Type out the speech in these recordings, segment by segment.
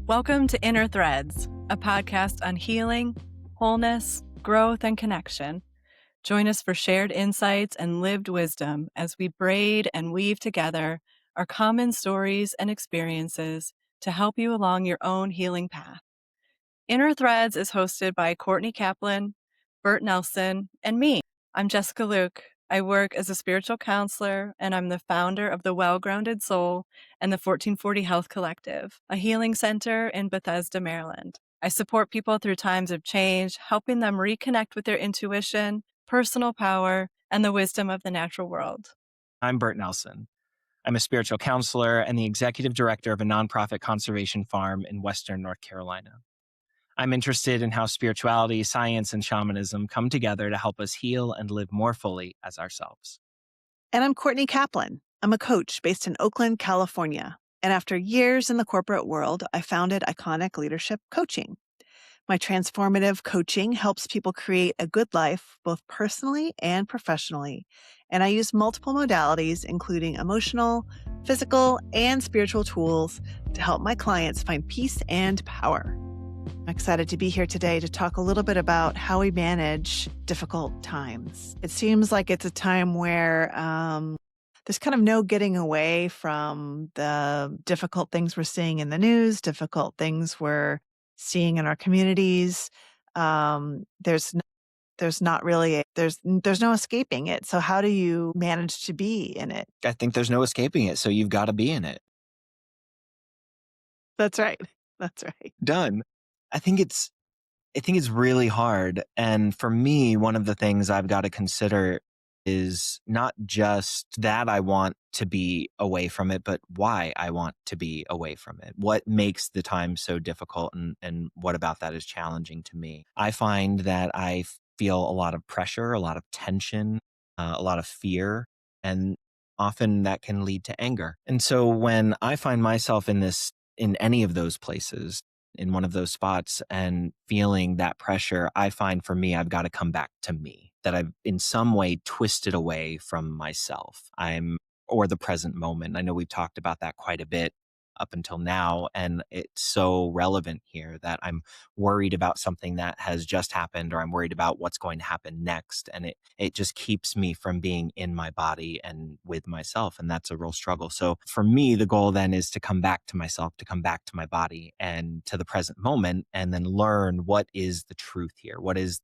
Welcome to Inner Threads, a podcast on healing, wholeness, growth, and connection. Join us for shared insights and lived wisdom as we braid and weave together our common stories and experiences to help you along your own healing path. Inner Threads is hosted by Courtney Kaplan, Bert Nelson, and me. I'm Jessica Luke. I work as a spiritual counselor, and I'm the founder of the Well-Grounded Soul and the 1440 Health Collective, a healing center in Bethesda, Maryland. I support people through times of change, helping them reconnect with their intuition, personal power, and the wisdom of the natural world. I'm Bert Nelson. I'm a spiritual counselor and the executive director of a nonprofit conservation farm in Western North Carolina. I'm interested in how spirituality, science, and shamanism come together to help us heal and live more fully as ourselves. And I'm Courtney Kaplan. I'm a coach based in Oakland, California. And after years in the corporate world, I founded Iconic Leadership Coaching. My transformative coaching helps people create a good life, both personally and professionally. And I use multiple modalities, including emotional, physical, and spiritual tools to help my clients find peace and power. I'm excited to be here today to talk a little bit about how we manage difficult times. It seems like it's a time where there's kind of no getting away from the difficult things we're seeing in the news, difficult things we're seeing in our communities. There's no escaping it. So how do you manage to be in it? I think there's no escaping it, so you've got to be in it. That's right. That's right. Done. I think it's really hard. And for me, one of the things I've got to consider is not just that I want to be away from it, but why I want to be away from it. What makes the time so difficult, and what about that is challenging to me? I find that I feel a lot of pressure, a lot of tension, a lot of fear, and often that can lead to anger. And so when I find myself in any of those places, in one of those spots and feeling that pressure, I find for me, I've got to come back to me, that I've in some way twisted away from myself. Or the present moment. I know we've talked about that quite a bit up until now, and it's so relevant here that I'm worried about something that has just happened, or I'm worried about what's going to happen next. And it just keeps me from being in my body and with myself. And that's a real struggle. So for me, the goal then is to come back to myself, to come back to my body and to the present moment, and then learn what is the truth here. What is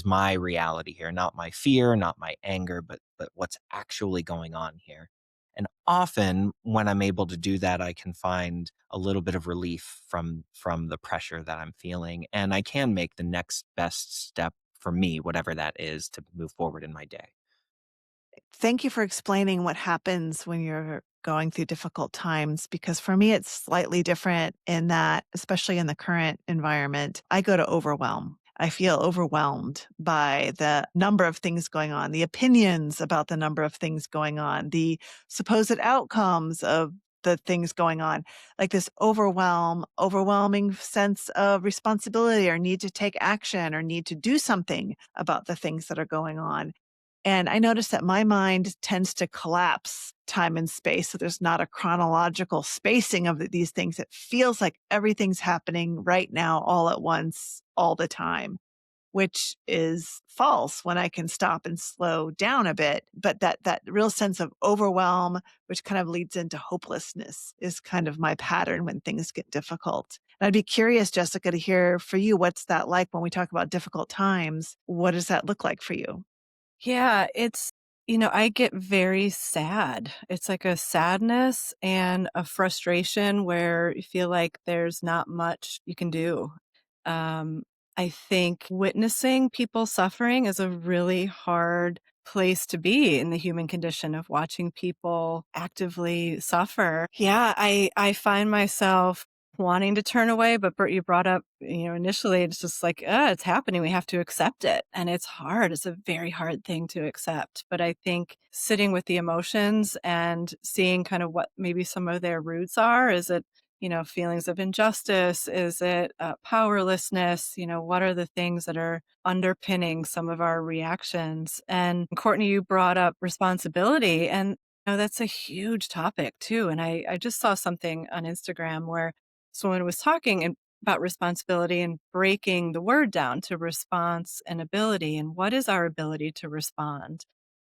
my reality here, not my fear, not my anger, but what's actually going on here. And often when I'm able to do that, I can find a little bit of relief from the pressure that I'm feeling. And I can make the next best step for me, whatever that is, to move forward in my day. Thank you for explaining what happens when you're going through difficult times, because for me, it's slightly different in that, especially in the current environment, I go to overwhelm. I feel overwhelmed by the number of things going on, the opinions about the number of things going on, the supposed outcomes of the things going on, like this overwhelming sense of responsibility or need to take action or need to do something about the things that are going on. And I noticed that my mind tends to collapse time and space. So there's not a chronological spacing of these things. It feels like everything's happening right now, all at once, all the time, which is false when I can stop and slow down a bit. But that real sense of overwhelm, which kind of leads into hopelessness, is kind of my pattern when things get difficult. And I'd be curious, Jessica, to hear for you, what's that like when we talk about difficult times? What does that look like for you? Yeah, I get very sad. It's like a sadness and a frustration where you feel like there's not much you can do. I think witnessing people suffering is a really hard place to be in the human condition of watching people actively suffer. Yeah, I find myself wanting to turn away, but Bert, you brought up, initially it's just like, it's happening. We have to accept it. And it's hard. It's a very hard thing to accept. But I think sitting with the emotions and seeing kind of what maybe some of their roots are, is it, feelings of injustice? Is it powerlessness? What are the things that are underpinning some of our reactions? And Courtney, you brought up responsibility, and that's a huge topic too. And I just saw something on Instagram where So when it was talking about responsibility and breaking the word down to response and ability, and what is our ability to respond?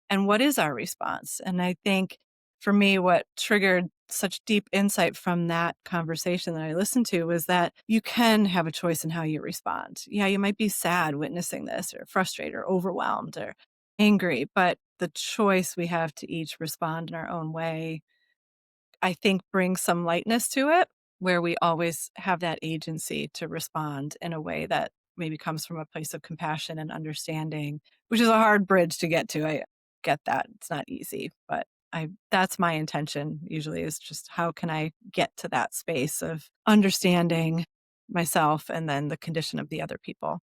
And what is our response? And I think for me, what triggered such deep insight from that conversation that I listened to was that you can have a choice in how you respond. Yeah, you might be sad witnessing this, or frustrated, or overwhelmed, or angry, but the choice we have to each respond in our own way, I think, brings some lightness to it, where we always have that agency to respond in a way that maybe comes from a place of compassion and understanding, which is a hard bridge to get to. I get that. It's not easy, but I that's my intention usually, is just how can I get to that space of understanding myself and then the condition of the other people.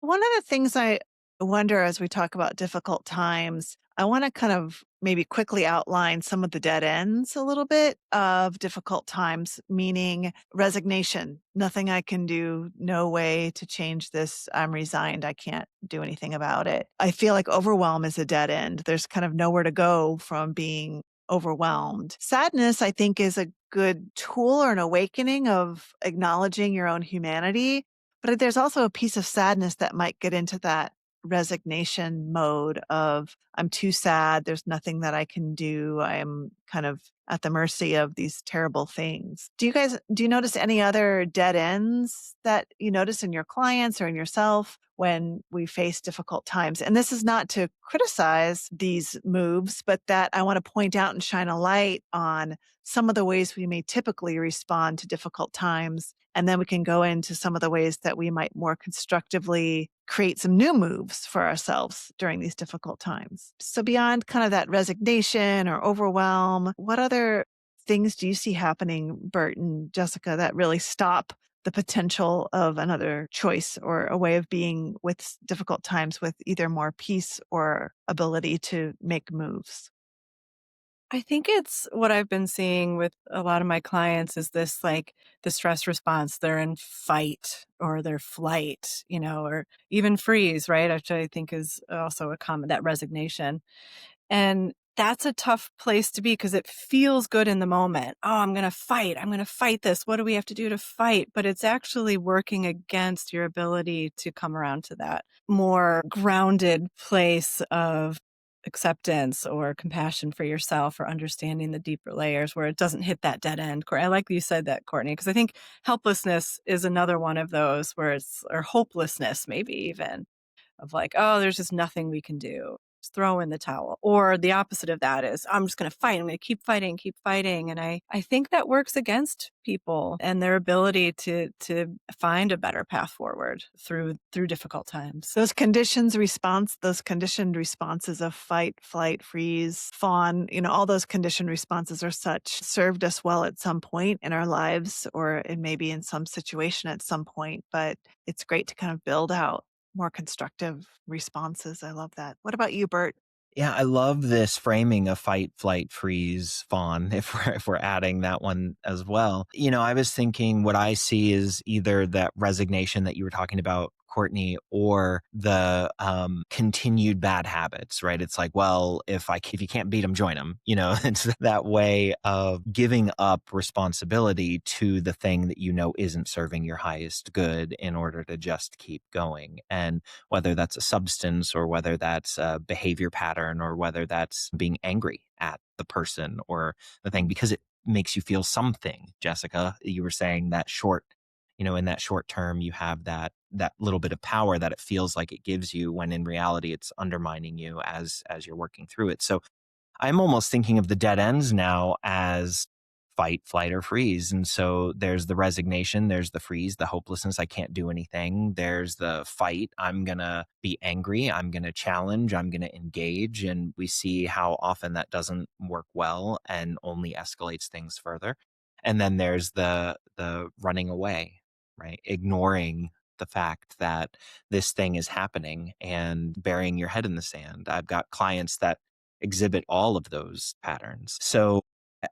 One of the things I wonder as we talk about difficult times, I want to kind of maybe quickly outline some of the dead ends a little bit of difficult times, meaning resignation. Nothing I can do, no way to change this. I'm resigned. I can't do anything about it. I feel like overwhelm is a dead end. There's kind of nowhere to go from being overwhelmed. Sadness, I think, is a good tool or an awakening of acknowledging your own humanity, but there's also a piece of sadness that might get into that resignation mode of, I'm too sad. There's nothing that I can do. I am kind of at the mercy of these terrible things. Do you notice any other dead ends that you notice in your clients or in yourself when we face difficult times? And this is not to criticize these moves, but that I want to point out and shine a light on some of the ways we may typically respond to difficult times. And then we can go into some of the ways that we might more constructively create some new moves for ourselves during these difficult times. So, beyond kind of that resignation or overwhelm, what other things do you see happening, Bert and Jessica, that really stop the potential of another choice or a way of being with difficult times with either more peace or ability to make moves? I think it's what I've been seeing with a lot of my clients is this, like, the stress response. They're in fight or they're flight, or even freeze, right? Which I think is also a common, that resignation. And that's a tough place to be because it feels good in the moment. Oh, I'm going to fight. I'm going to fight this. What do we have to do to fight? But it's actually working against your ability to come around to that more grounded place of acceptance or compassion for yourself, or understanding the deeper layers where it doesn't hit that dead end. I like that you said that, Courtney, because I think helplessness is another one of those where or hopelessness, maybe even, of like, oh, there's just nothing we can do. Just throw in the towel. Or the opposite of that is, I'm just going to fight. I'm going to keep fighting, keep fighting. And I think that works against people and their ability to find a better path forward through difficult times. Those conditioned responses of fight, flight, freeze, fawn, all those conditioned responses are such served us well at some point in our lives, or it may be in some situation at some point, but it's great to kind of build out more constructive responses. I love that. What about you, Bert? Yeah, I love this framing of fight, flight, freeze, fawn, if we're adding that one as well. I was thinking what I see is either that resignation that you were talking about, Courtney, or the continued bad habits, right? It's like, well, if you can't beat them, join them. It's that way of giving up responsibility to the thing that isn't serving your highest good in order to just keep going. And whether that's a substance or whether that's a behavior pattern or whether that's being angry at the person or the thing, because it makes you feel something. Jessica, you were saying that in that short term, you have that little bit of power that it feels like it gives you, when in reality it's undermining you as you're working through it. So I'm almost thinking of the dead ends now as fight, flight, or freeze. And so there's the resignation, there's the freeze, the hopelessness, I can't do anything. There's the fight, I'm going to be angry, I'm going to challenge, I'm going to engage. And we see how often that doesn't work well and only escalates things further. And then there's the running away, right? Ignoring the fact that this thing is happening and burying your head in the sand. I've got clients that exhibit all of those patterns. So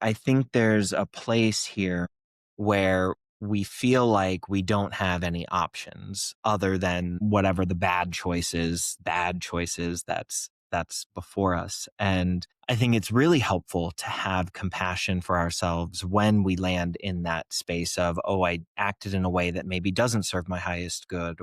I think there's a place here where we feel like we don't have any options other than whatever the bad choices that's that's before us. And I think it's really helpful to have compassion for ourselves when we land in that space of, oh, I acted in a way that maybe doesn't serve my highest good,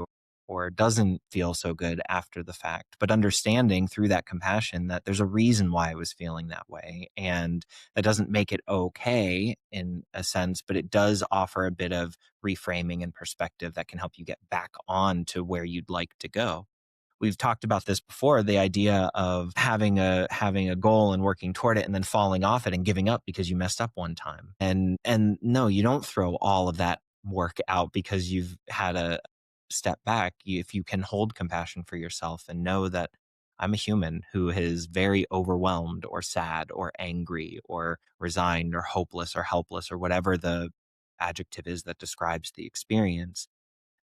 or doesn't feel so good after the fact. But understanding through that compassion that there's a reason why I was feeling that way. And that doesn't make it okay in a sense, but it does offer a bit of reframing and perspective that can help you get back on to where you'd like to go. We've talked about this before, the idea of having a goal and working toward it and then falling off it and giving up because you messed up one time. And no, you don't throw all of that work out because you've had a step back. If you can hold compassion for yourself and know that I'm a human who is very overwhelmed or sad or angry or resigned or hopeless or helpless or whatever the adjective is that describes the experience,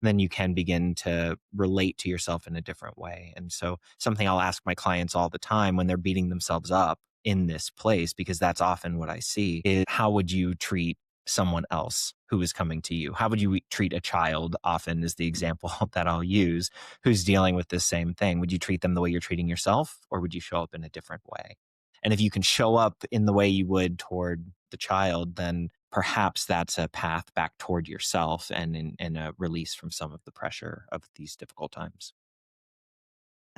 then you can begin to relate to yourself in a different way. And so, something I'll ask my clients all the time when they're beating themselves up in this place, because that's often what I see, is how would you treat someone else who is coming to you? How would you treat a child, often is the example that I'll use, who's dealing with this same thing? Would you treat them the way you're treating yourself, or would you show up in a different way? And if you can show up in the way you would toward the child, then perhaps that's a path back toward yourself and a release from some of the pressure of these difficult times.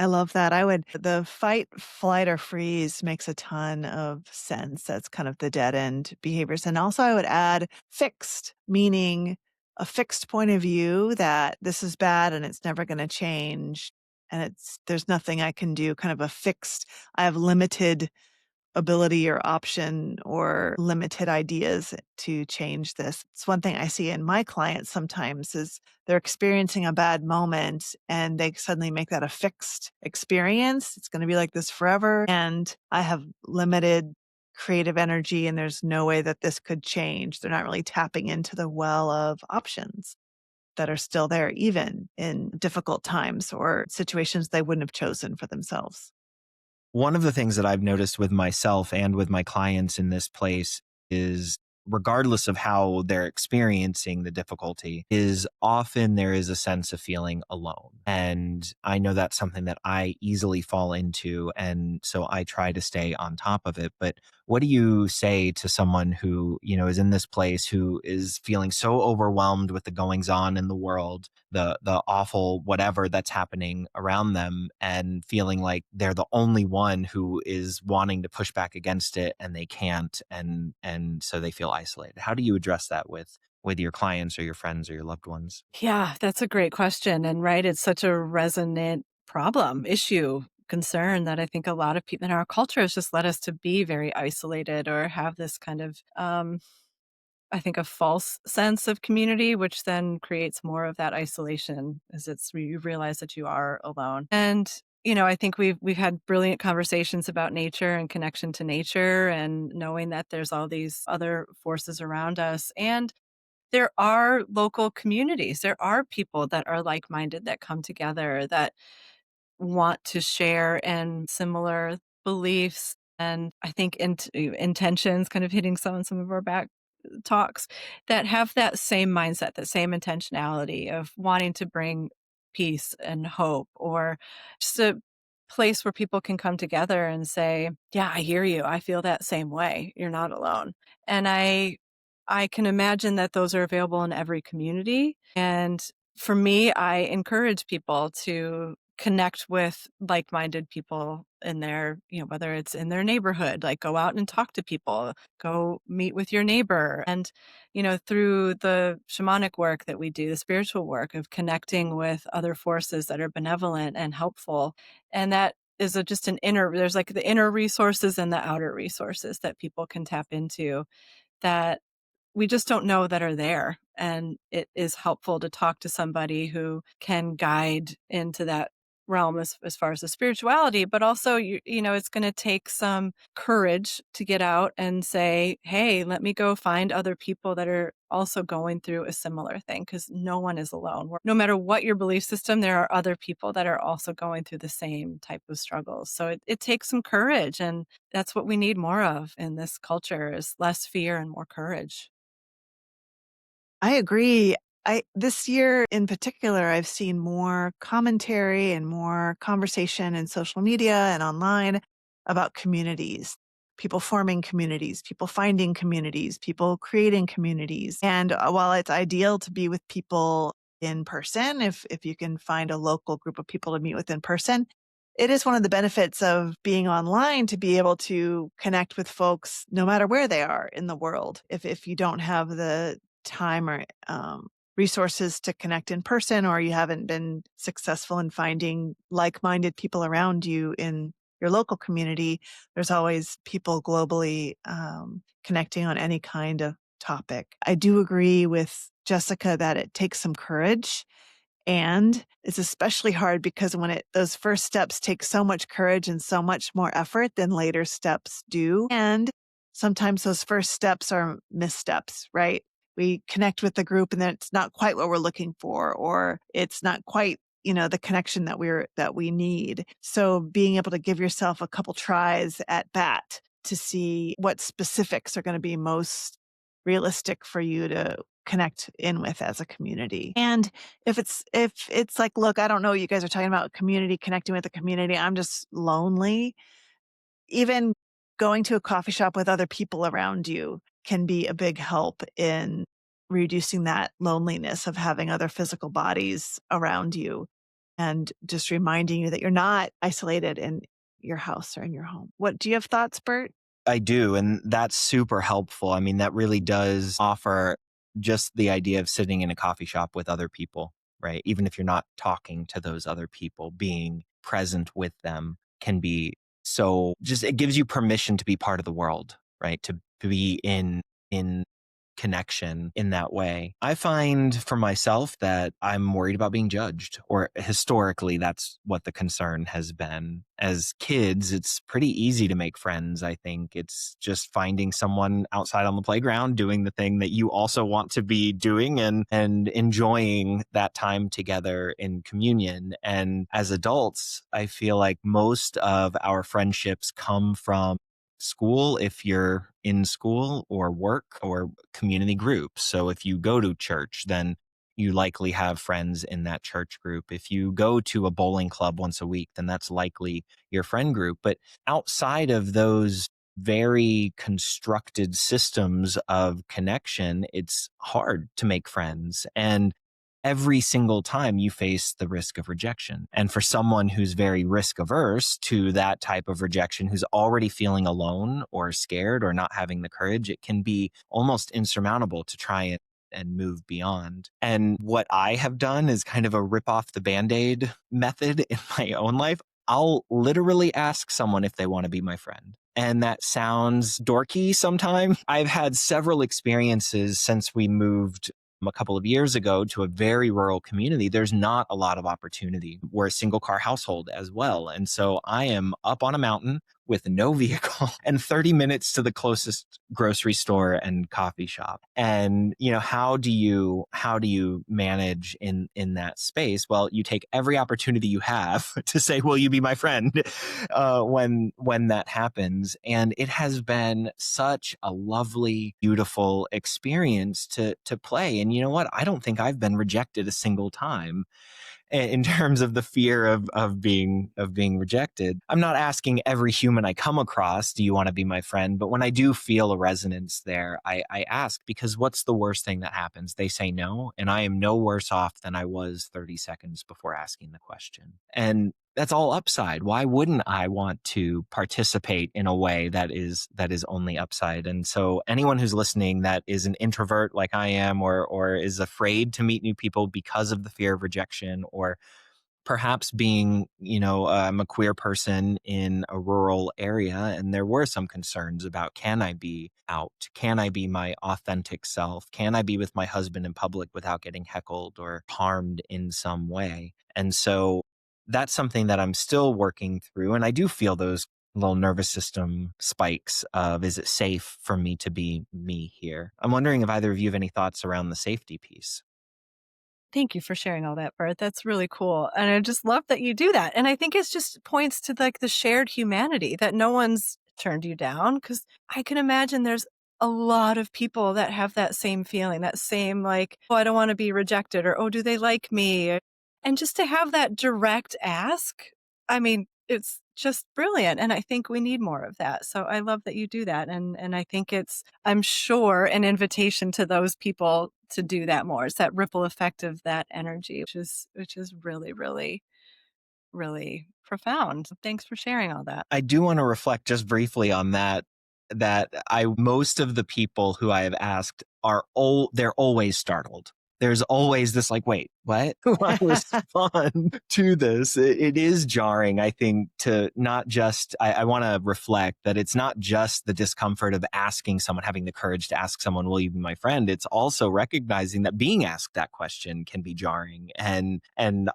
I love that. The fight, flight, or freeze makes a ton of sense. That's kind of the dead end behaviors. And also, I would add fixed, meaning a fixed point of view that this is bad and it's never going to change. And there's nothing I can do, kind of a fixed, I have limited ability or option or limited ideas to change this. It's one thing I see in my clients sometimes is they're experiencing a bad moment and they suddenly make that a fixed experience. It's going to be like this forever. And I have limited creative energy and there's no way that this could change. They're not really tapping into the well of options that are still there, even in difficult times or situations they wouldn't have chosen for themselves. One of the things that I've noticed with myself and with my clients in this place is, regardless of how they're experiencing the difficulty, is often there is a sense of feeling alone. And I know that's something that I easily fall into. And so I try to stay on top of it. But what do you say to someone who, is in this place, who is feeling so overwhelmed with the goings on in the world, the awful whatever that's happening around them, and feeling like they're the only one who is wanting to push back against it and they can't, and so they feel isolated? How do you address that with your clients or your friends or your loved ones? Yeah, that's a great question. And right, it's such a resonant problem, issue, concern that I think a lot of people in our culture has just led us to be very isolated or have this kind of, I think, a false sense of community, which then creates more of that isolation as you realize that you are alone. And I think we've had brilliant conversations about nature and connection to nature and knowing that there's all these other forces around us. And there are local communities. There are people that are like-minded that come together that want to share and similar beliefs and I think intentions, kind of hitting some of our back talks, that have that same mindset, that same intentionality of wanting to bring peace and hope, or just a place where people can come together and say, "Yeah, I hear you. I feel that same way. You're not alone." And I can imagine that those are available in every community. And for me, I encourage people to connect with like-minded people in their, whether it's in their neighborhood, like go out and talk to people, go meet with your neighbor. And, through the shamanic work that we do, the spiritual work of connecting with other forces that are benevolent and helpful. And that is just there's like the inner resources and the outer resources that people can tap into that we just don't know that are there. And it is helpful to talk to somebody who can guide into that realm as far as the spirituality, but also, it's going to take some courage to get out and say, hey, let me go find other people that are also going through a similar thing, because no one is alone. No matter what your belief system, there are other people that are also going through the same type of struggles. So it takes some courage, and that's what we need more of in this culture, is less fear and more courage. I agree. This year in particular, I've seen more commentary and more conversation in social media and online about communities, people forming communities, people finding communities, people creating communities. And while it's ideal to be with people in person, if you can find a local group of people to meet with in person, it is one of the benefits of being online to be able to connect with folks no matter where they are in the world. If you don't have the time or resources to connect in person, or you haven't been successful in finding like-minded people around you in your local community, there's always people globally connecting on any kind of topic. I do agree with Jessica that it takes some courage, and it's especially hard because those first steps take so much courage and so much more effort than later steps do. And sometimes those first steps are missteps, right? We connect with the group and then it's not quite what we're looking for, or it's not quite, the connection that we need. So being able to give yourself a couple tries at bat to see what specifics are going to be most realistic for you to connect in with as a community. And if it's like, look, I don't know, you guys are talking about community, connecting with the community, I'm just lonely. Even going to a coffee shop with other people around you can be a big help in reducing that loneliness of having other physical bodies around you and just reminding you that you're not isolated in your house or in your home. What do you have thoughts, Bert? I do. And that's super helpful. I mean, that really does offer just the idea of sitting in a coffee shop with other people, right? Even if you're not talking to those other people, being present with them can be so just, it gives you permission to be part of the world, right? To be in connection in that way. I find for myself that I'm worried about being judged, or historically, that's what the concern has been. As kids, it's pretty easy to make friends. I think it's just finding someone outside on the playground doing the thing that you also want to be doing, and enjoying that time together in communion. And as adults, I feel like most of our friendships come from school, if you're in school, or work, or community groups. So if you go to church, then you likely have friends in that church group. If you go to a bowling club once a week, then that's likely your friend group. But outside of those very constructed systems of connection, it's hard to make friends. And every single time you face the risk of rejection. And for someone who's very risk averse to that type of rejection, who's already feeling alone or scared or not having the courage, it can be almost insurmountable to try and move beyond. And what I have done is kind of a rip off the Band-Aid method in my own life. I'll literally ask someone if they want to be my friend. And that sounds dorky sometimes. I've had several experiences since we moved a couple of years ago to a very rural community. There's not a lot of opportunity. We're a single car household as well. And so I am up on a mountain with no vehicle and 30 minutes to the closest grocery store and coffee shop. And, how do you manage in that space? Well, you take every opportunity you have to say, will you be my friend? When that happens. And it has been such a lovely, beautiful experience to play. And you know what? I don't think I've been rejected a single time in terms of the fear of being rejected. I'm not asking every human I come across, do you want to be my friend? But when I do feel a resonance there, I ask, because what's the worst thing that happens? They say no, and I am no worse off than I was 30 seconds before asking the question. And that's all upside. Why wouldn't I want to participate in a way that is only upside? And so anyone who's listening that is an introvert like I am, or is afraid to meet new people because of the fear of rejection, or perhaps being, I'm a queer person in a rural area, and there were some concerns about, can I be out? Can I be my authentic self? Can I be with my husband in public without getting heckled or harmed in some way? And so that's something that I'm still working through. And I do feel those little nervous system spikes of, is it safe for me to be me here? I'm wondering if either of you have any thoughts around the safety piece. Thank you for sharing all that, Bert. That's really cool. And I just love that you do that. And I think it's just points to like the shared humanity that no one's turned you down. Cause I can imagine there's a lot of people that have that same feeling, that same like, "Oh, I don't wanna be rejected," or, "Oh, do they like me?" And just to have that direct ask, I mean, it's just brilliant, and I think we need more of that. So I love that you do that, and I think it's, I'm sure, an invitation to those people to do that more. It's that ripple effect of that energy, which is really, really, really profound. So thanks for sharing all that. I do want to reflect just briefly on that. That I most of the people who I have asked they're always startled. There's always this like, wait, what? I respond to this. It is jarring, I think, to not just, I want to reflect that it's not just the discomfort of asking someone, having the courage to ask someone, will you be my friend? It's also recognizing that being asked that question can be jarring and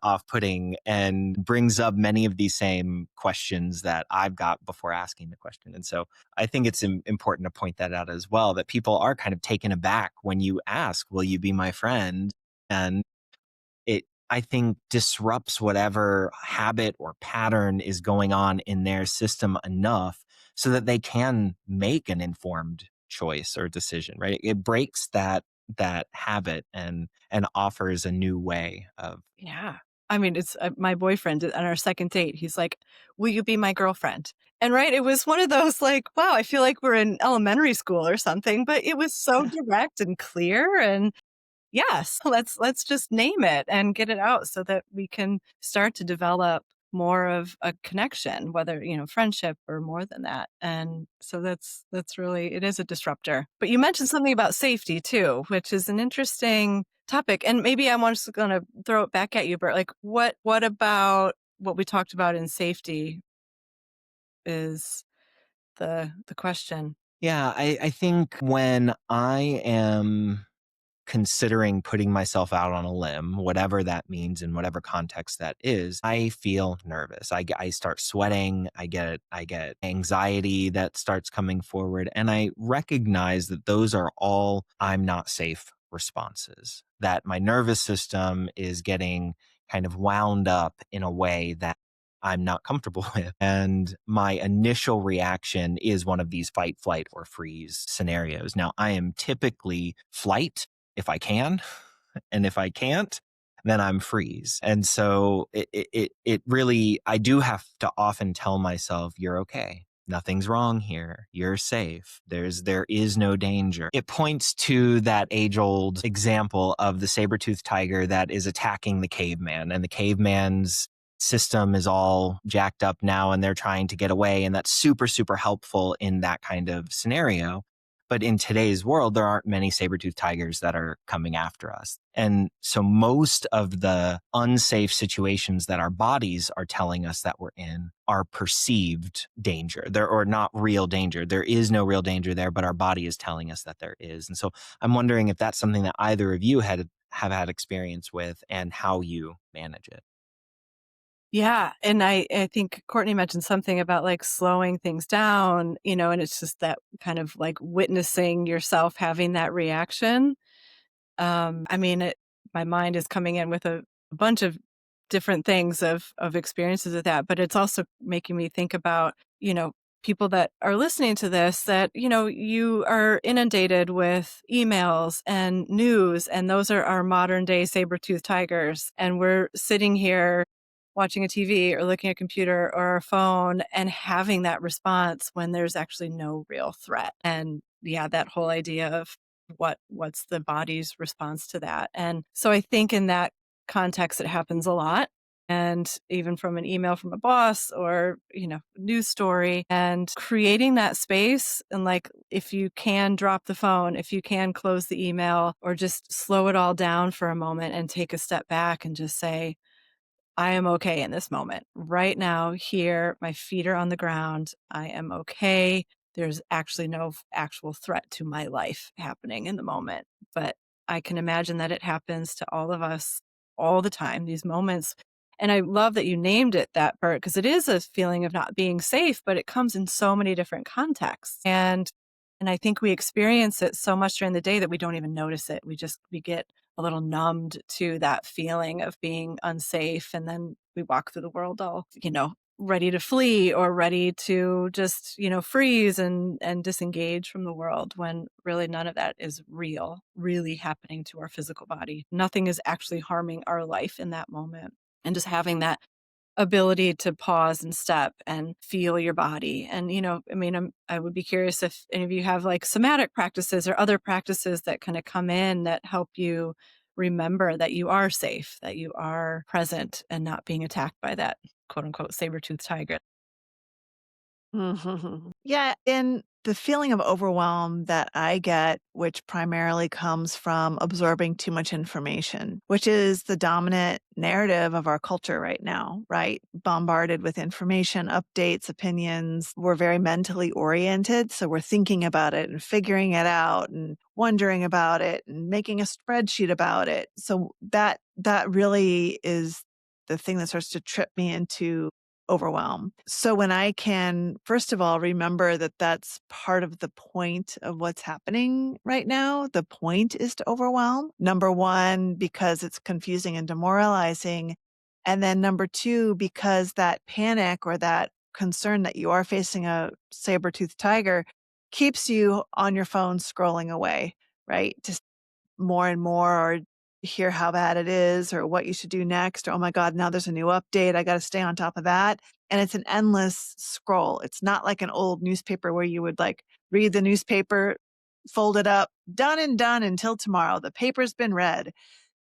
off-putting and brings up many of these same questions that I've got before asking the question. And so I think it's important to point that out as well, that people are kind of taken aback when you ask, will you be my friend? And it, I think, disrupts whatever habit or pattern is going on in their system enough so that they can make an informed choice or decision, right? It breaks that habit and offers a new way of. Yeah. I mean, it's my boyfriend on our second date. He's like, "Will you be my girlfriend?" And right, it was one of those like, wow, I feel like we're in elementary school or something, but it was so direct and clear. And yes, let's just name it and get it out so that we can start to develop more of a connection, whether, friendship or more than that. And so that's really, it is a disruptor. But you mentioned something about safety too, which is an interesting topic. And maybe I'm just going to throw it back at you, Bert. Like what about what we talked about in safety is the question. Yeah, I think when I am considering putting myself out on a limb, whatever that means in whatever context that is, I feel nervous. I start sweating. I get anxiety that starts coming forward, and I recognize that those are all I'm not safe responses. That my nervous system is getting kind of wound up in a way that I'm not comfortable with. And my initial reaction is one of these fight, flight, or freeze scenarios. Now, I am typically flight if I can. And if I can't, then I'm freeze. And so it really, I do have to often tell myself, you're okay. Nothing's wrong here. You're safe. There is no danger. It points to that age old example of the saber-toothed tiger that is attacking the caveman, and the caveman's system is all jacked up now and they're trying to get away. And that's super, super helpful in that kind of scenario. But in today's world, there aren't many saber-toothed tigers that are coming after us. And so most of the unsafe situations that our bodies are telling us that we're in are perceived danger. Or not real danger. There is no real danger there, but our body is telling us that there is. And so I'm wondering if that's something that either of you have had experience with and how you manage it. Yeah, and I think Courtney mentioned something about, like, slowing things down, and it's just that kind of, like, witnessing yourself having that reaction. I mean, my mind is coming in with a bunch of different things of experiences with that, but it's also making me think about, people that are listening to this that, you are inundated with emails and news, and those are our modern day saber-toothed tigers. And we're sitting here watching a TV or looking at a computer or a phone and having that response when there's actually no real threat. And yeah, that whole idea of what's the body's response to that. And so I think in that context it happens a lot. And even from an email from a boss or, news story, and creating that space, and like if you can drop the phone, if you can close the email or just slow it all down for a moment and take a step back and just say, I am okay in this moment. Right now, here, my feet are on the ground. I am okay. There's actually no actual threat to my life happening in the moment. But I can imagine that it happens to all of us all the time, these moments. And I love that you named it that, Bert, because it is a feeling of not being safe, but it comes in so many different contexts. And I think we experience it so much during the day that we don't even notice it. We get a little numbed to that feeling of being unsafe. And then we walk through the world all, ready to flee or ready to just, freeze and disengage from the world when really none of that is really happening to our physical body. Nothing is actually harming our life in that moment. And just having that ability to pause and step and feel your body. And, I mean, I would be curious if any of you have like somatic practices or other practices that kind of come in that help you remember that you are safe, that you are present and not being attacked by that quote unquote saber-toothed tiger. Mhm. Yeah, and the feeling of overwhelm that I get, which primarily comes from absorbing too much information, which is the dominant narrative of our culture right now, right? Bombarded with information, updates, opinions. We're very mentally oriented. So we're thinking about it and figuring it out and wondering about it and making a spreadsheet about it. So that really is the thing that starts to trip me into overwhelm. So when I can, first of all, remember that that's part of the point of what's happening right now, the point is to overwhelm. Number one, because it's confusing and demoralizing. And then number two, because that panic or that concern that you are facing a saber-toothed tiger keeps you on your phone scrolling away, right? Just more and more or hear how bad it is or what you should do next or oh my god, now there's a new update, I got to stay on top of that. And it's an endless scroll. It's not like an old newspaper where you would like read the newspaper, fold it up, done and done until tomorrow, the paper's been read.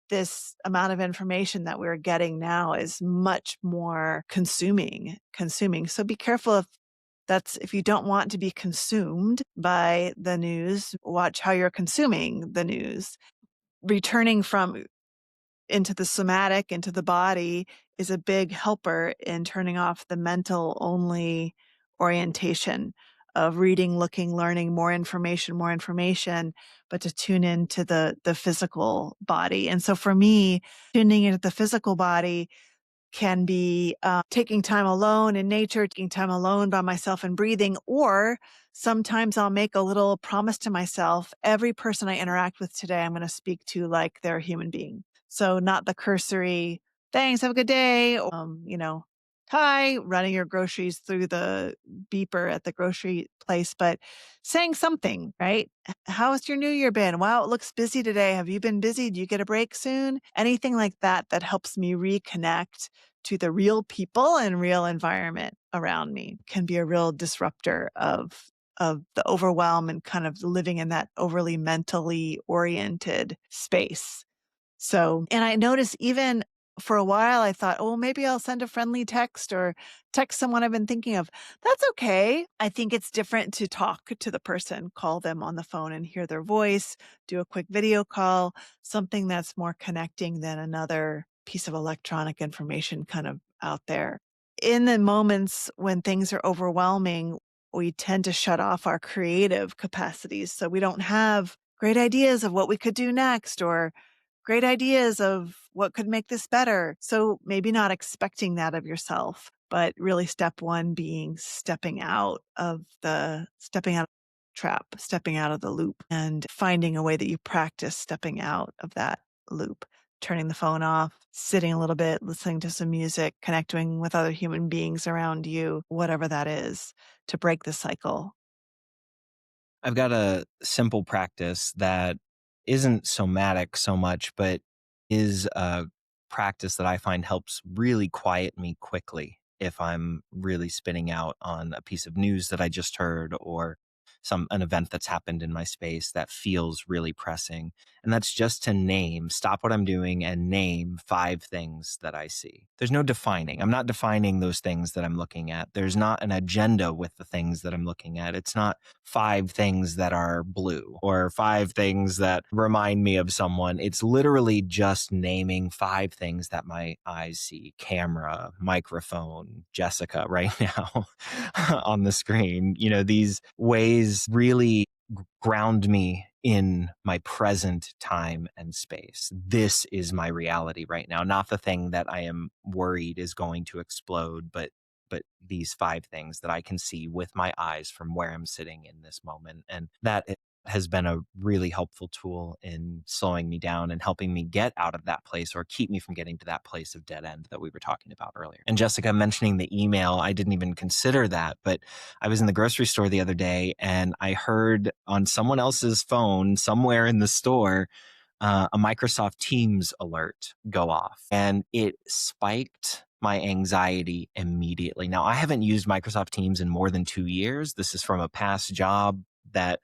This amount of information that we're getting now is much more consuming. So be careful if you don't want to be consumed by the news, watch how you're consuming the news. Returning from into the somatic, into the body is a big helper in turning off the mental only orientation of reading, looking, learning more information, but to tune into the physical body. And so for me, tuning into the physical body can be taking time alone in nature, taking time alone by myself and breathing, or sometimes I'll make a little promise to myself. Every person I interact with today, I'm going to speak to like they're a human being. So not the cursory, thanks, have a good day, or, hi, running your groceries through the beeper at the grocery place, but saying something, right? How's your new year been? Wow, it looks busy today. Have you been busy? Do you get a break soon? Anything like that that helps me reconnect to the real people and real environment around me can be a real disruptor of the overwhelm and kind of living in that overly mentally oriented space. So, and I noticed even for a while, I thought, oh, maybe I'll send a friendly text or text someone I've been thinking of. That's okay. I think it's different to talk to the person, call them on the phone and hear their voice, do a quick video call, something that's more connecting than another piece of electronic information kind of out there. In the moments when things are overwhelming, we tend to shut off our creative capacities. So we don't have great ideas of what we could do next or great ideas of what could make this better. So maybe not expecting that of yourself, but really step one being stepping out of the trap, stepping out of the loop and finding a way that you practice stepping out of that loop, turning the phone off, sitting a little bit, listening to some music, connecting with other human beings around you, whatever that is to break the cycle. I've got a simple practice that isn't somatic so much, but is a practice that I find helps really quiet me quickly if I'm really spinning out on a piece of news that I just heard or an event that's happened in my space that feels really pressing. And that's just to stop what I'm doing and name 5 things that I see. There's no defining. I'm not defining those things that I'm looking at. There's not an agenda with the things that I'm looking at. It's not 5 things that are blue or 5 things that remind me of someone. It's literally just naming 5 things that my eyes see: camera, microphone, Jessica right now on the screen. These ways really ground me in my present time and space. This is my reality right now, not the thing that I am worried is going to explode, but these 5 things that I can see with my eyes from where I'm sitting in this moment. And that has been a really helpful tool in slowing me down and helping me get out of that place or keep me from getting to that place of dead end that we were talking about earlier. And Jessica mentioning the email, I didn't even consider that, but I was in the grocery store the other day and I heard on someone else's phone somewhere in the store a Microsoft Teams alert go off, and it spiked my anxiety immediately. Now, I haven't used Microsoft Teams in more than 2 years. This is from a past job that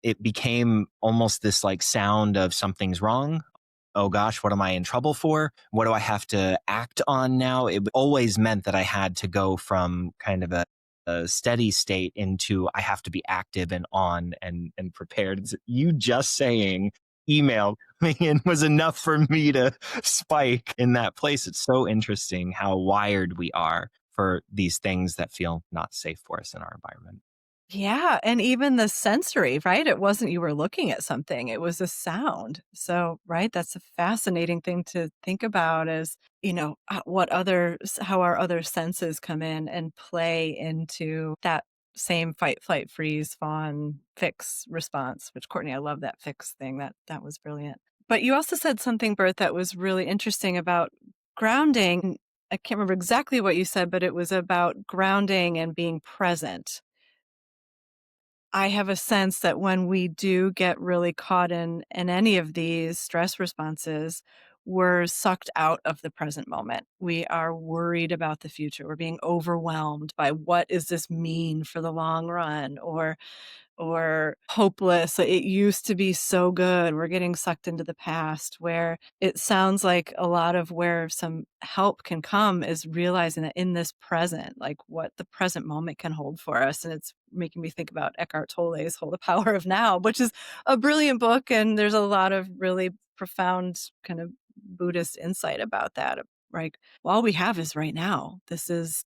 it became almost this like sound of something's wrong. Oh gosh, what am I in trouble for? What do I have to act on now? It always meant that I had to go from kind of a steady state into I have to be active and on and prepared. You just saying email coming in was enough for me to spike in that place. It's so interesting how wired we are for these things that feel not safe for us in our environment. Yeah, and even the sensory, right? It wasn't you were looking at something, it was a sound. So, right, that's a fascinating thing to think about is, what other how our other senses come in and play into that same fight, flight, freeze, fawn, fix response, which Courtney, I love that fix thing. That was brilliant. But you also said something, Bert, that was really interesting about grounding. I can't remember exactly what you said, but it was about grounding and being present. I have a sense that when we do get really caught in any of these stress responses, we're sucked out of the present moment. We are worried about the future. We're being overwhelmed by what does this mean for the long run, or hopeless. Like, it used to be so good. We're getting sucked into the past, where it sounds like a lot of where some help can come is realizing that in this present, like what the present moment can hold for us. And it's making me think about Eckhart Tolle's Hold the Power of Now, which is a brilliant book. And there's a lot of really profound kind of Buddhist insight about that. Right. All we have is right now. This is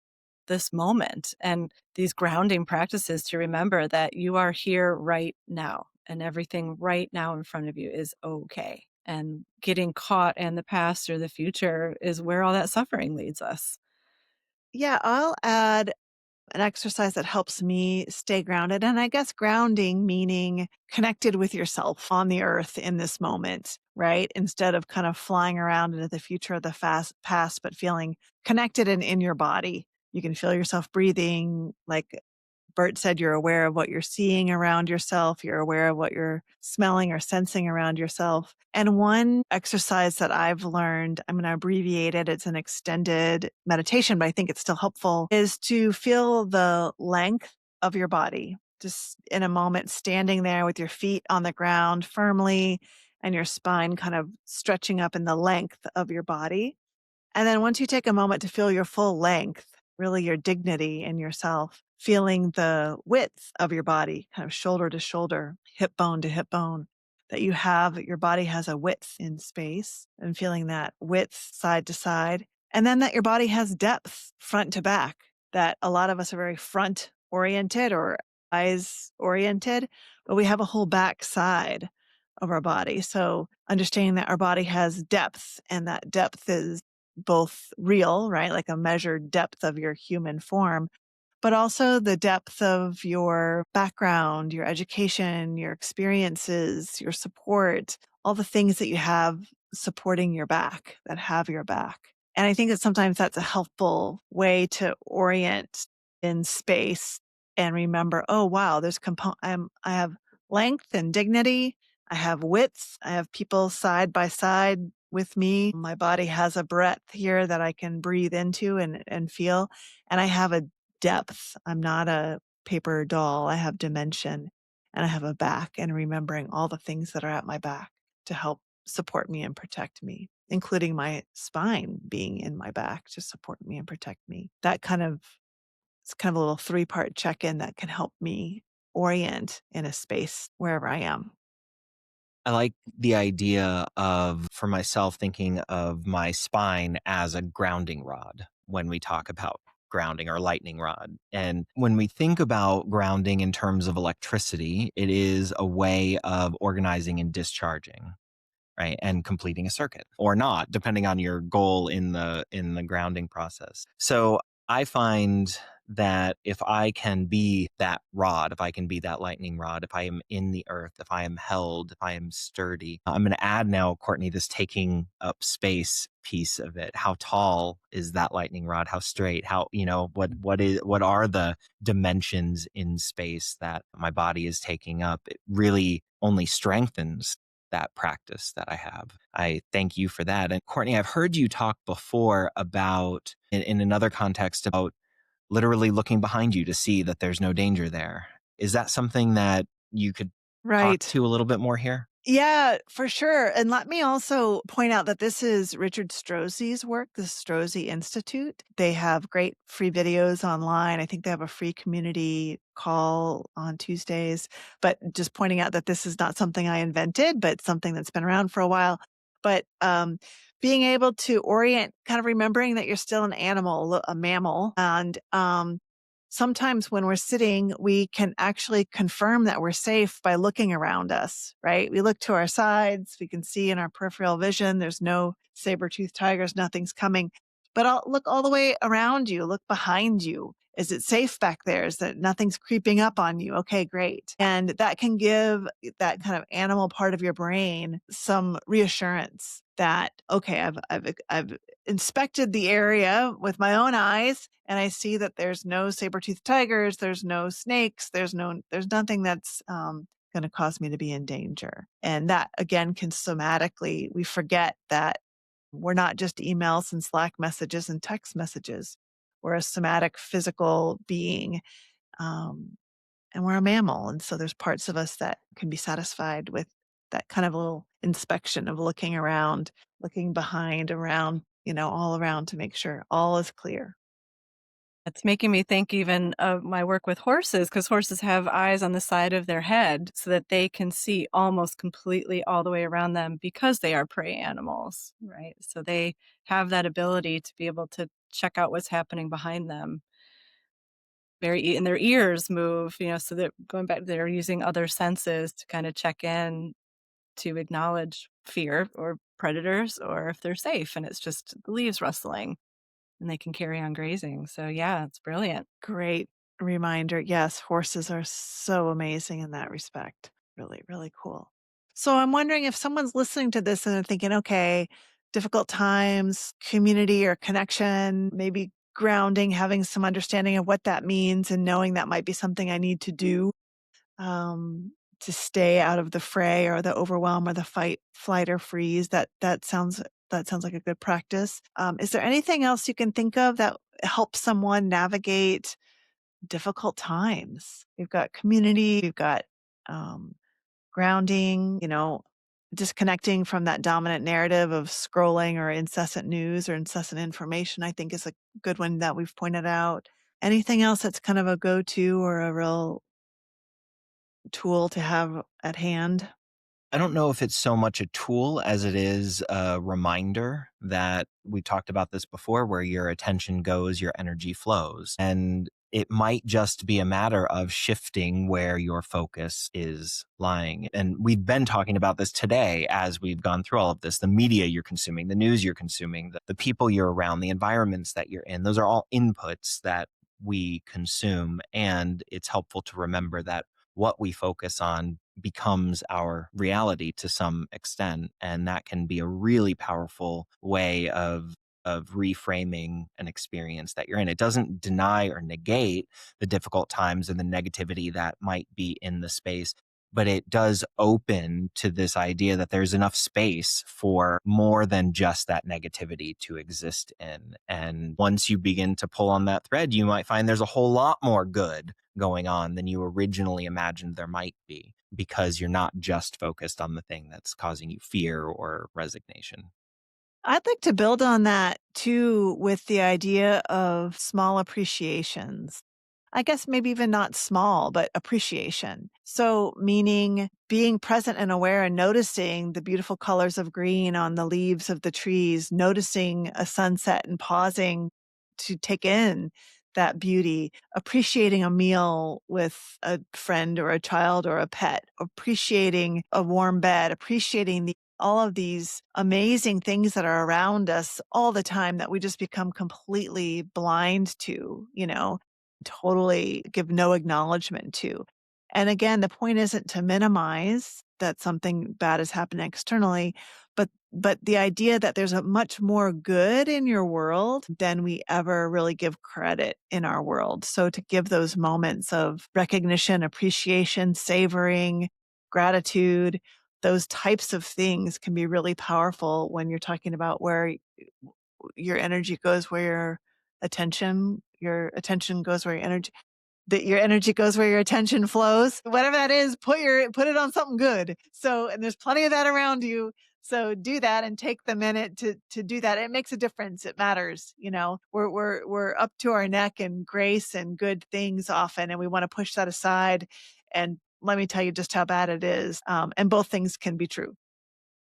this moment, and these grounding practices to remember that you are here right now and everything right now in front of you is okay. And getting caught in the past or the future is where all that suffering leads us. Yeah, I'll add an exercise that helps me stay grounded. And I guess grounding meaning connected with yourself on the earth in this moment, right? Instead of kind of flying around into the future or the past, but feeling connected and in your body. You can feel yourself breathing, like Bert said, you're aware of what you're seeing around yourself. You're aware of what you're smelling or sensing around yourself. And one exercise that I've learned, I'm going to abbreviate it. It's an extended meditation, but I think it's still helpful, is to feel the length of your body. Just in a moment, standing there with your feet on the ground firmly and your spine kind of stretching up in the length of your body. And then once you take a moment to feel your full length, really your dignity in yourself, feeling the width of your body, kind of shoulder to shoulder, hip bone to hip bone, that you have, your body has a width in space and feeling that width side to side. And then that your body has depth front to back, that a lot of us are very front oriented or eyes oriented, but we have a whole back side of our body. So understanding that our body has depth and that depth is both real, right? Like a measured depth of your human form, but also the depth of your background, your education, your experiences, your support, all the things that you have supporting your back that have your back. And I think that sometimes that's a helpful way to orient in space and remember, oh, wow, I have length and dignity. I have width. I have people side by side with me. My body has a breadth here that I can breathe into and feel. And I have a depth. I'm not a paper doll. I have dimension and I have a back, and remembering all the things that are at my back to help support me and protect me, including my spine being in my back to support me and protect me. It's kind of a little three-part check-in that can help me orient in a space wherever I am. I like the idea of, for myself, thinking of my spine as a grounding rod when we talk about grounding or lightning rod. And when we think about grounding in terms of electricity, it is a way of organizing and discharging, right? And completing a circuit or not, depending on your goal in the grounding process. So I find that if I can be that rod, if I can be that lightning rod, if I am in the earth, if I am held, if I am sturdy. I'm going to add now, Courtney, this taking up space piece of it. How tall is that lightning rod? How straight? How, what are the dimensions in space that my body is taking up? It really only strengthens that practice that I have. I thank you for that. And Courtney, I've heard you talk before about, in another context, about literally looking behind you to see that there's no danger there. Is that something that you could talk Right. to a little bit more here? Yeah, for sure. And let me also point out that this is Richard Strozzi's work, the Strozzi Institute. They have great free videos online. I think they have a free community call on Tuesdays, but just pointing out that this is not something I invented, but something that's been around for a while. But being able to orient, kind of remembering that you're still an animal, a mammal, and sometimes when we're sitting, we can actually confirm that we're safe by looking around us, right? We look to our sides. We can see in our peripheral vision, there's no saber-toothed tigers, nothing's coming. But look all the way around you, look behind you. Is it safe back there? Is that nothing's creeping up on you? Okay, great. And that can give that kind of animal part of your brain some reassurance that, okay, I've inspected the area with my own eyes and I see that there's no saber-toothed tigers, there's no snakes, there's nothing that's going to cause me to be in danger. And that again can somatically, we forget that we're not just emails and Slack messages and text messages. We're a somatic physical being. Um, and we're a mammal. And so there's parts of us that can be satisfied with that kind of little inspection of looking around, looking behind, around, all around to make sure all is clear. It's making me think even of my work with horses, because horses have eyes on the side of their head so that they can see almost completely all the way around them because they are prey animals, right? So they have that ability to be able to check out what's happening behind them. And their ears move, so that going back, they're using other senses to kind of check in to acknowledge fear or predators or if they're safe, and it's just the leaves rustling and they can carry on grazing. So yeah, it's brilliant. Great reminder. Yes, horses are so amazing in that respect. Really, really cool. So I'm wondering if someone's listening to this and they're thinking, okay, difficult times, community or connection, maybe grounding, having some understanding of what that means and knowing that might be something I need to do um, to stay out of the fray or the overwhelm or the fight, flight, or freeze. That sounds like a good practice. Is there anything else you can think of that helps someone navigate difficult times? We've got community, we've got um, grounding, disconnecting from that dominant narrative of scrolling or incessant news or incessant information, I think is a good one that we've pointed out. Anything else that's kind of a go-to or a real tool to have at hand? I don't know if it's so much a tool as it is a reminder that we talked about this before, where your attention goes, your energy flows. And it might just be a matter of shifting where your focus is lying. And we've been talking about this today as we've gone through all of this. The media you're consuming, the news you're consuming, the people you're around, the environments that you're in, those are all inputs that we consume. And it's helpful to remember that what we focus on becomes our reality to some extent. And that can be a really powerful way of reframing an experience that you're in. It doesn't deny or negate the difficult times and the negativity that might be in the space, but it does open to this idea that there's enough space for more than just that negativity to exist in. And once you begin to pull on that thread, you might find there's a whole lot more good going on than you originally imagined there might be, because you're not just focused on the thing that's causing you fear or resignation. I'd like to build on that too with the idea of small appreciations. I guess maybe even not small, but appreciation. So, meaning being present and aware and noticing the beautiful colors of green on the leaves of the trees, noticing a sunset and pausing to take in that beauty, appreciating a meal with a friend or a child or a pet, appreciating a warm bed, appreciating all of these amazing things that are around us all the time that we just become completely blind to, totally give no acknowledgement to. And again, the point isn't to minimize that something bad has happened externally, but the idea that there's a much more good in your world than we ever really give credit in our world. So to give those moments of recognition, appreciation, savoring, gratitude, those types of things can be really powerful when you're talking about where your energy goes, where your attention goes where your energy that your energy goes where your attention flows. Whatever that is, put it on something good. So, and there's plenty of that around you. So do that and take the minute to do that. It makes a difference. It matters. We're up to our neck in grace and good things often, and we want to push that aside. And let me tell you just how bad it is. And both things can be true.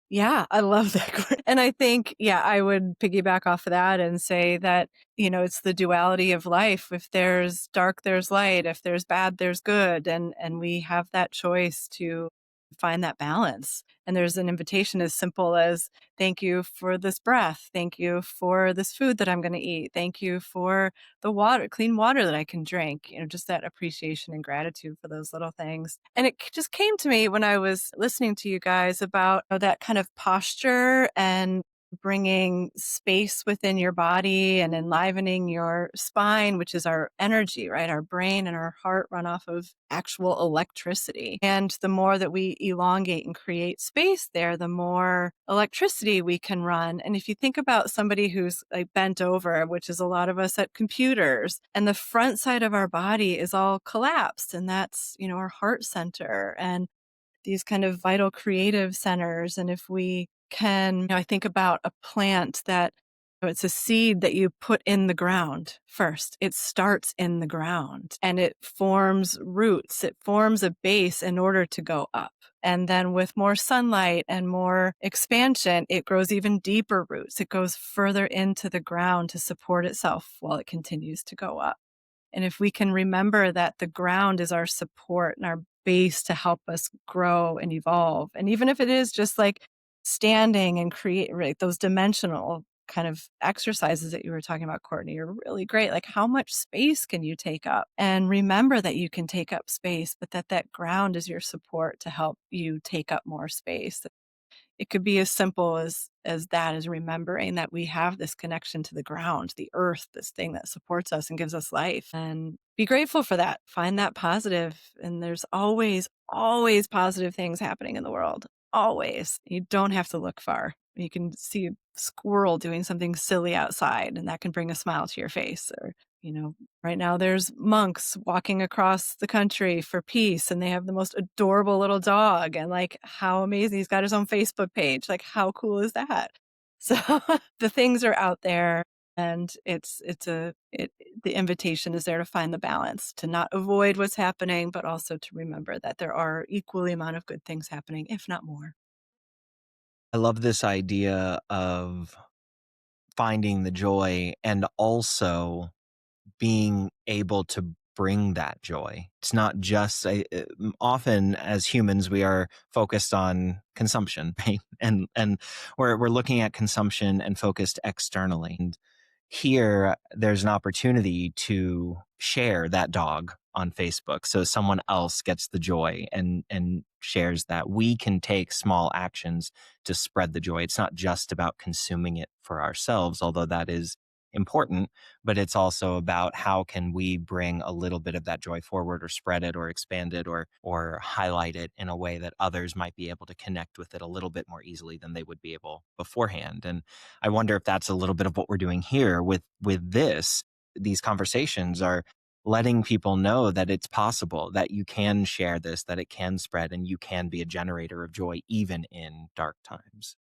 Yeah, I love that. And I think, yeah, I would piggyback off of that and say that, it's the duality of life. If there's dark, there's light. If there's bad, there's good. And we have that choice to find that balance. And there's an invitation as simple as thank you for this breath. Thank you for this food that I'm going to eat. Thank you for the water, clean water that I can drink, just that appreciation and gratitude for those little things. And it just came to me when I was listening to you guys about that kind of posture and bringing space within your body and enlivening your spine, which is our energy, right? Our brain and our heart run off of actual electricity. And the more that we elongate and create space there, the more electricity we can run. And if you think about somebody who's like bent over, which is a lot of us at computers, and the front side of our body is all collapsed, and that's, our heart center and these kind of vital creative centers. And if we can, I think about a plant that it's a seed that you put in the ground first. It starts in the ground and it forms roots. It forms a base in order to go up. And then with more sunlight and more expansion, it grows even deeper roots. It goes further into the ground to support itself while it continues to go up. And if we can remember that the ground is our support and our base to help us grow and evolve. And even if it is just like standing and create like those dimensional kind of exercises that you were talking about, Courtney, are really great. Like how much space can you take up? And remember that you can take up space, but that ground is your support to help you take up more space. It could be as simple as that, as remembering that we have this connection to the ground, the earth, this thing that supports us and gives us life, and be grateful for that. Find that positive. And there's always, always positive things happening in the world. Always. You don't have to look far. You can see a squirrel doing something silly outside, and that can bring a smile to your face. Or, right now there's monks walking across the country for peace, and they have the most adorable little dog. And like, how amazing. He's got his own Facebook page. Like, how cool is that? So the things are out there, and the invitation is there to find the balance, to not avoid what's happening, but also to remember that there are equally amount of good things happening, if not more. I love this idea of finding the joy and also being able to bring that joy. It's not just often as humans we are focused on consumption, right? And we're looking at consumption and focused externally. And here there's an opportunity to share that dog on Facebook so someone else gets the joy and shares that. We can take small actions to spread the joy. It's not just about consuming it for ourselves, although that is important, but it's also about how can we bring a little bit of that joy forward or spread it or expand it or highlight it in a way that others might be able to connect with it a little bit more easily than they would be able beforehand. And I wonder if that's a little bit of what we're doing here with this. These conversations are letting people know that it's possible, that you can share this, that it can spread, and you can be a generator of joy even in dark times.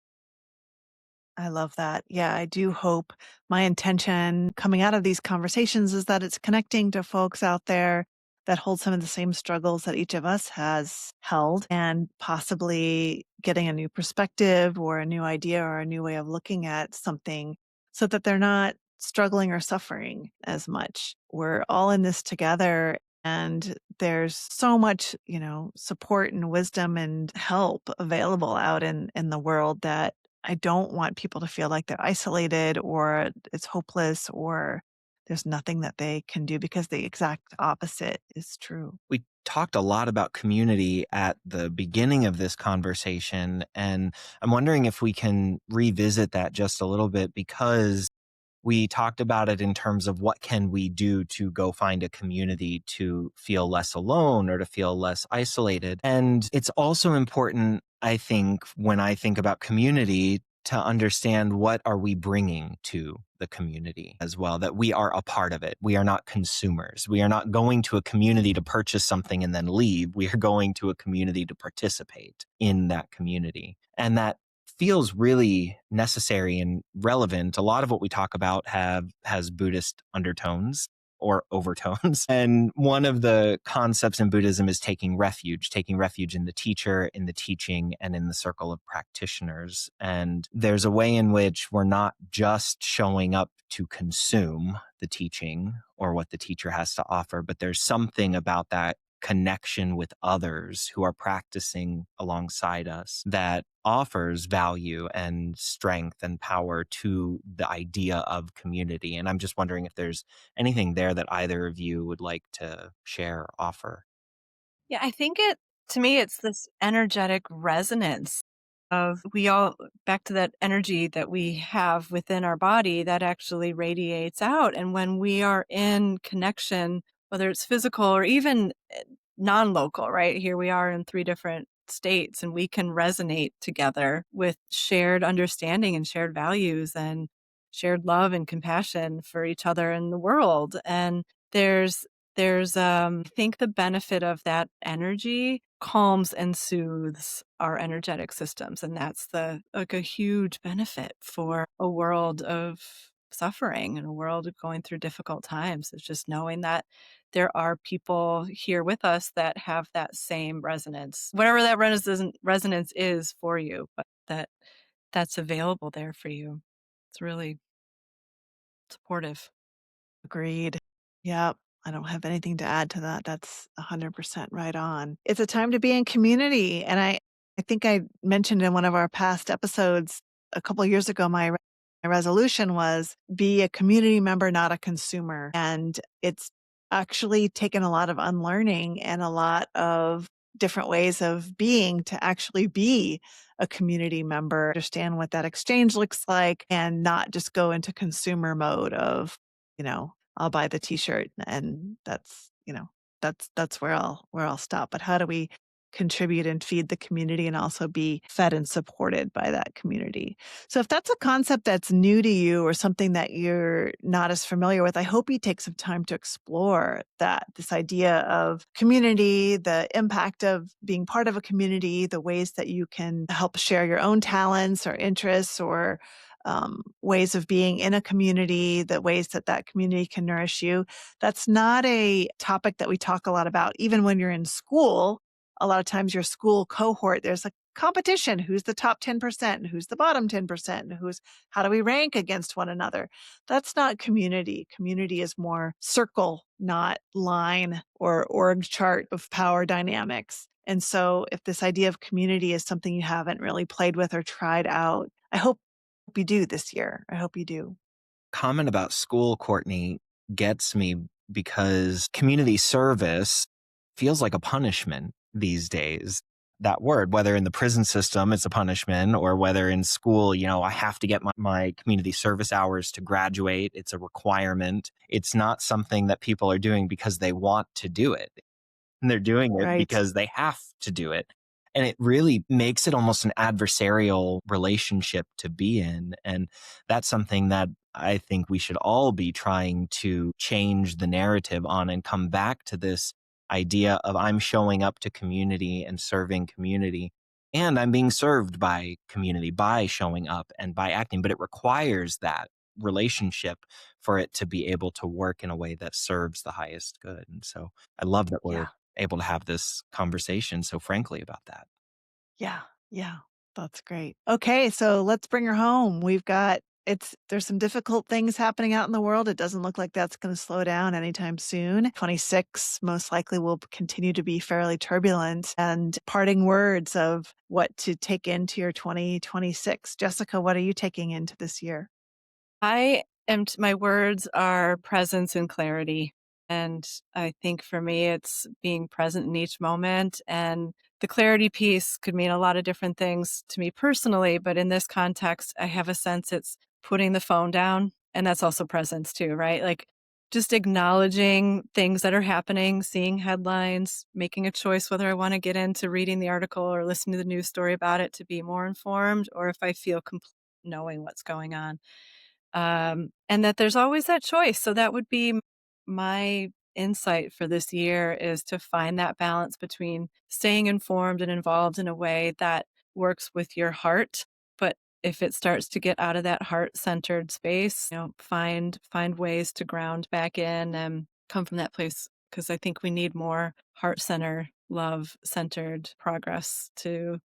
I love that. Yeah, I do hope my intention coming out of these conversations is that it's connecting to folks out there that hold some of the same struggles that each of us has held and possibly getting a new perspective or a new idea or a new way of looking at something so that they're not struggling or suffering as much. We're all in this together. And there's so much, support and wisdom and help available out in the world that I don't want people to feel like they're isolated or it's hopeless or there's nothing that they can do because the exact opposite is true. We talked a lot about community at the beginning of this conversation, and I'm wondering if we can revisit that just a little bit because we talked about it in terms of what can we do to go find a community to feel less alone or to feel less isolated. And it's also important, I think, when I think about community, to understand what are we bringing to the community as well, that we are a part of it. We are not consumers. We are not going to a community to purchase something and then leave. We are going to a community to participate in that community. And that feels really necessary and relevant. A lot of what we talk about has Buddhist undertones or overtones. And one of the concepts in Buddhism is taking refuge in the teacher, in the teaching, and in the circle of practitioners. And there's a way in which we're not just showing up to consume the teaching or what the teacher has to offer, but there's something about that connection with others who are practicing alongside us that offers value and strength and power to the idea of community. And I'm just wondering if there's anything there that either of you would like to share or offer. Yeah, I think to me, it's this energetic resonance of we all, back to that energy that we have within our body that actually radiates out. And when we are in connection, whether it's physical or even non local, right? Here we are in three different states and we can resonate together with shared understanding and shared values and shared love and compassion for each other and the world. And there's I think the benefit of that energy calms and soothes our energetic systems, and that's like a huge benefit for a world of suffering and a world of going through difficult times. It's just knowing that there are people here with us that have that same resonance, whatever that resonance is for you, but that's available there for you. It's really supportive. Agreed. Yep. I don't have anything to add to that. That's 100% right on. It's a time to be in community. And I think I mentioned in one of our past episodes a couple of years ago, my resolution was be a community member, not a consumer. And it's actually taken a lot of unlearning and a lot of different ways of being to actually be a community member, understand what that exchange looks like, and not just go into consumer mode of, I'll buy the t-shirt and that's where I'll stop. But how do we contribute and feed the community and also be fed and supported by that community? So if that's a concept that's new to you or something that you're not as familiar with, I hope you take some time to explore this idea of community, the impact of being part of a community, the ways that you can help share your own talents or interests or ways of being in a community, the ways that that community can nourish you. That's not a topic that we talk a lot about. Even when you're in school, a lot of times your school cohort, there's a competition. Who's the top 10%? Who's the bottom 10%? How do we rank against one another? That's not community. Community is more circle, not line or org chart of power dynamics. And so if this idea of community is something you haven't really played with or tried out, I hope you do this year. I hope you do. Comment about school, Courtney, gets me because community service feels like a punishment these days. That word, whether in the prison system, it's a punishment, or whether in school, I have to get my community service hours to graduate. It's a requirement. It's not something that people are doing because they want to do it. And they're doing it Right. because they have to do it. And it really makes it almost an adversarial relationship to be in. And that's something that I think we should all be trying to change the narrative on and come back to this idea of I'm showing up to community and serving community. And I'm being served by community by showing up and by acting. But it requires that relationship for it to be able to work in a way that serves the highest good. And so I love that we're Yeah. able to have this conversation so frankly about that. Yeah. Yeah. That's great. Okay. So let's bring her home. There's some difficult things happening out in the world. It doesn't look like that's going to slow down anytime soon. 26 most likely will continue to be fairly turbulent. And parting words of what to take into your 2026. Jessica, what are you taking into this year? I And my words are presence and clarity. And I think for me, it's being present in each moment. And the clarity piece could mean a lot of different things to me personally. But in this context, I have a sense it's putting the phone down. And that's also presence too, right? Like just acknowledging things that are happening, seeing headlines, making a choice whether I want to get into reading the article or listening to the news story about it to be more informed, or if I feel knowing what's going on. And that there's always that choice. So that would be my insight for this year, is to find that balance between staying informed and involved in a way that works with your heart. But if it starts to get out of that heart-centered space, find ways to ground back in and come from that place. Because I think we need more heart-centered, love-centered progress to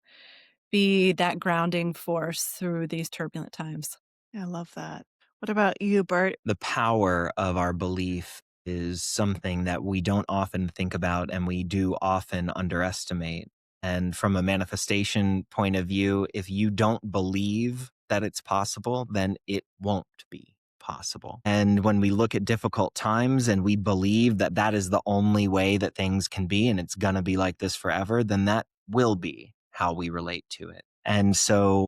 be that grounding force through these turbulent times. I love that. What about you, Bert? The power of our belief is something that we don't often think about and we do often underestimate. And from a manifestation point of view, if you don't believe that it's possible, then it won't be possible. And when we look at difficult times and we believe that that is the only way that things can be and it's going to be like this forever, then that will be how we relate to it. And so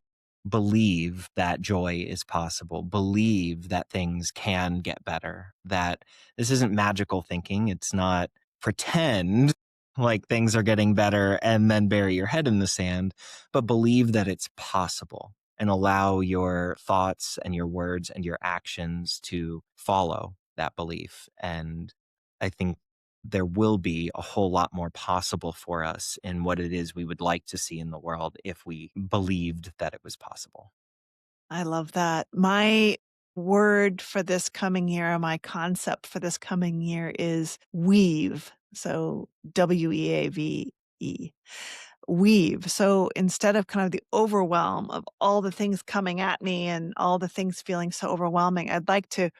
believe that joy is possible, believe that things can get better, that this isn't magical thinking. It's not pretend like things are getting better and then bury your head in the sand, but believe that it's possible and allow your thoughts and your words and your actions to follow that belief. And I think there will be a whole lot more possible for us in what it is we would like to see in the world if we believed that it was possible. I love that. My word for this coming year, my concept for this coming year is weave. So WEAVE. Weave. So instead of kind of the overwhelm of all the things coming at me and all the things feeling so overwhelming, I'd like to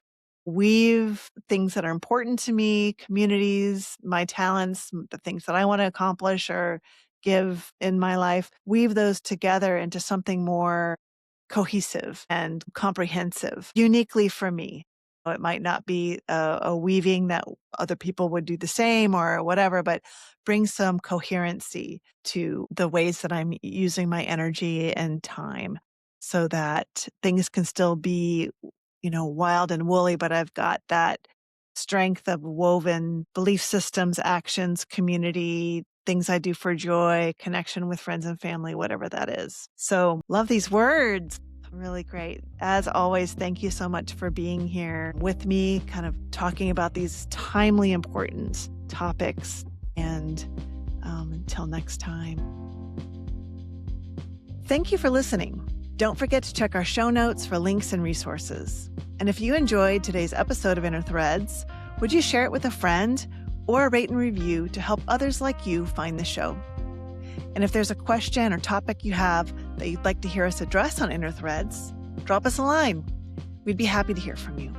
weave things that are important to me, communities, my talents, the things that I want to accomplish or give in my life, weave those together into something more cohesive and comprehensive, uniquely for me. It might not be a weaving that other people would do the same or whatever, but bring some coherency to the ways that I'm using my energy and time so that things can still be, wild and woolly, but I've got that strength of woven belief systems, actions, community, things I do for joy, connection with friends and family, whatever that is. So love these words. Really great. As always, thank you so much for being here with me, kind of talking about these timely, important topics. And until next time. Thank you for listening. Don't forget to check our show notes for links and resources. And if you enjoyed today's episode of Inner Threads, would you share it with a friend or rate and review to help others like you find the show? And if there's a question or topic you have that you'd like to hear us address on Inner Threads, drop us a line. We'd be happy to hear from you.